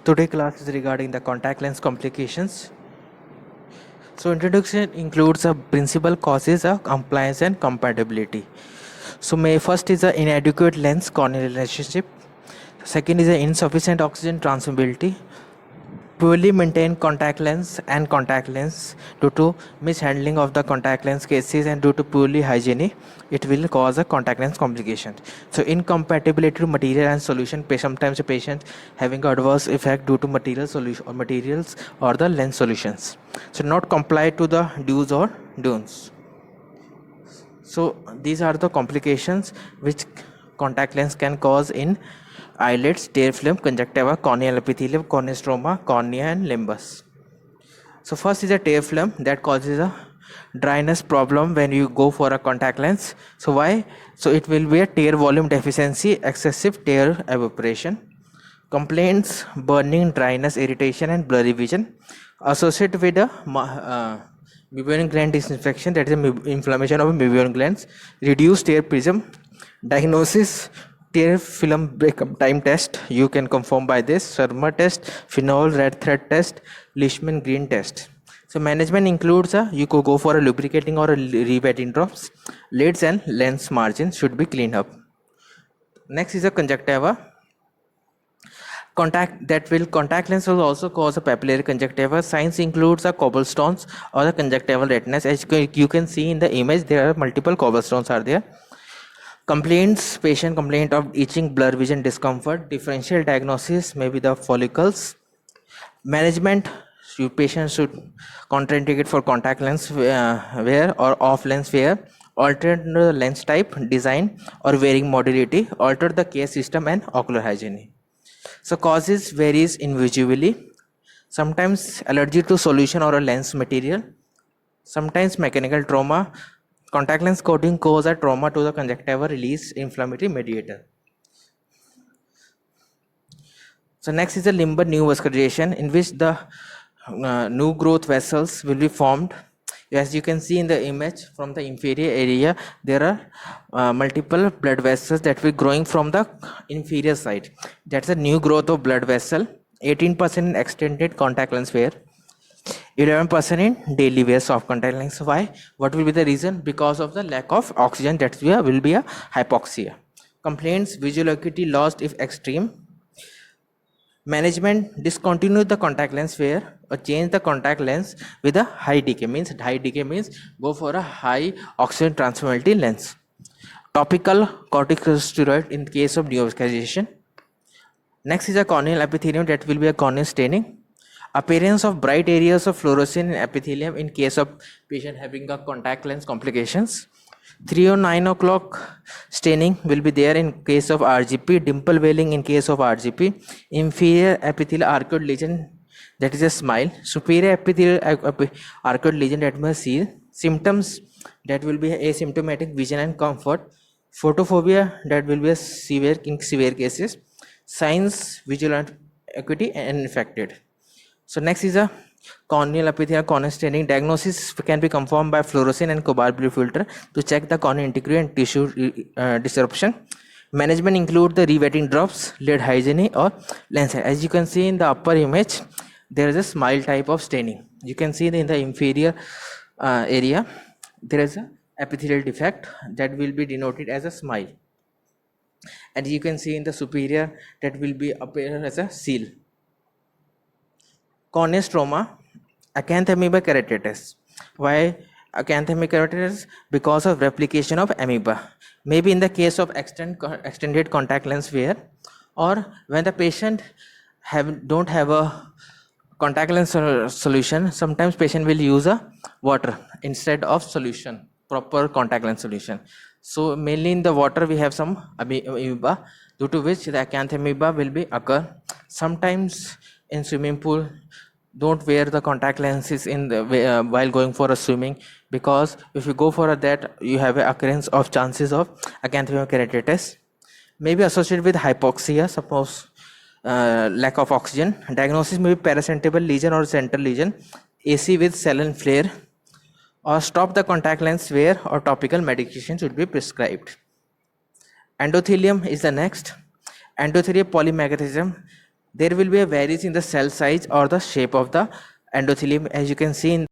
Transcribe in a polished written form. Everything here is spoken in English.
Today class is regarding the contact lens complications. So introduction includes the principal causes of compliance and compatibility. So may first is the inadequate lens corneal relationship. Second is the insufficient oxygen transmissibility. Poorly maintained contact lens and contact lens due to mishandling of the contact lens cases and due to poorly hygiene, it will cause a contact lens complication. So incompatibility to material and solution, sometimes a patient having adverse effect due to material solution or materials or the lens solutions. So not comply to the do's or don'ts. So these are the complications which contact lens can cause in eyelids, tear film, conjunctiva, corneal epithelium, corneostroma, cornea and limbus. So first is a tear film that causes a dryness problem when you go for a contact lens. So why? So it will be a tear volume deficiency, excessive tear evaporation, complaints, burning, dryness, irritation and blurry vision associated with a meibomian gland disinfection, that is inflammation of meibomian glands, reduced tear prism, diagnosis, tear film breakup time test, you can confirm by this, Shermer test, phenol red thread test, Leishman green test. So management includes you could go for a lubricating or a rewetting drops, lids and lens margins should be cleaned up. Next is a conjunctiva. Contact lens will also cause a papillary conjunctiva. Signs includes a cobblestones or the conjunctival redness. As you can see in the image, there are multiple cobblestones are there. Complaints, patient complaint of itching, blur vision, discomfort. Differential diagnosis may be the follicles. Management, patient should contraindicate for contact lens wear or off lens wear, alternate lens type, design or wearing modality, alter the care system and ocular hygiene. So causes varies individually. Sometimes allergy to solution or a lens material. Sometimes mechanical trauma. Contact lens coating cause a trauma to the conjunctiva, release inflammatory mediator. So next is the limbal neovascularization, in which the new growth vessels will be formed. As you can see in the image, from the inferior area there are multiple blood vessels that will growing from the inferior side. That's a new growth of blood vessel. 18% in extended contact lens wear, 11% in daily wear soft contact lens. Why? What will be the reason? Because of the lack of oxygen, that will be a hypoxia. Complaints, visual acuity lost if extreme. Management, discontinue the contact lens wear or change the contact lens with a high decay. Means go for a high oxygen transmissibility lens. Topical corticosteroid in case of neovascularization. Next is a corneal epithelium, that will be a corneal staining. Appearance of bright areas of fluorescence in epithelium in case of patient having a contact lens complications. 3 or 9 o'clock staining will be there in case of RGP, dimple veiling in case of RGP, inferior epithelial arcuate lesion, that is a smile, superior epithelial arcuate lesion, that may see symptoms, that will be asymptomatic vision and comfort, photophobia, that will be a severe in severe cases, signs, visual acuity and infected. So next is a corneal epithelial corneal staining. Diagnosis can be confirmed by fluorescein and cobalt blue filter to check the corneal integrity and tissue disruption. Management include the rewetting drops, lid hygiene or lens. As you can see in the upper image, there is a smile type of staining. You can see in the inferior area there is a epithelial defect that will be denoted as a smile, and you can see in the superior that will be appear as a seal. Corneostroma, acanthamoeba keratitis. Why acanthamoeba keratitis? Because of replication of amoeba. Maybe in the case of extended contact lens wear, or when the patient don't have a contact lens solution, sometimes patient will use a water instead of solution, proper contact lens solution. So mainly in the water we have some amoeba, due to which the acanthamoeba will be occur. Sometimes in swimming pool, don't wear the contact lenses in the while going for a swimming, because if you go for that, you have a occurrence of chances of acanthamoeba keratitis. Maybe associated with hypoxia, suppose lack of oxygen. Diagnosis may be paracental lesion or central lesion, AC with saline flare, or stop the contact lens wear, or topical medication should be prescribed. Endothelium is the next. Endothelial polymegatism, there will be a varies in the cell size or the shape of the endothelium, as you can see in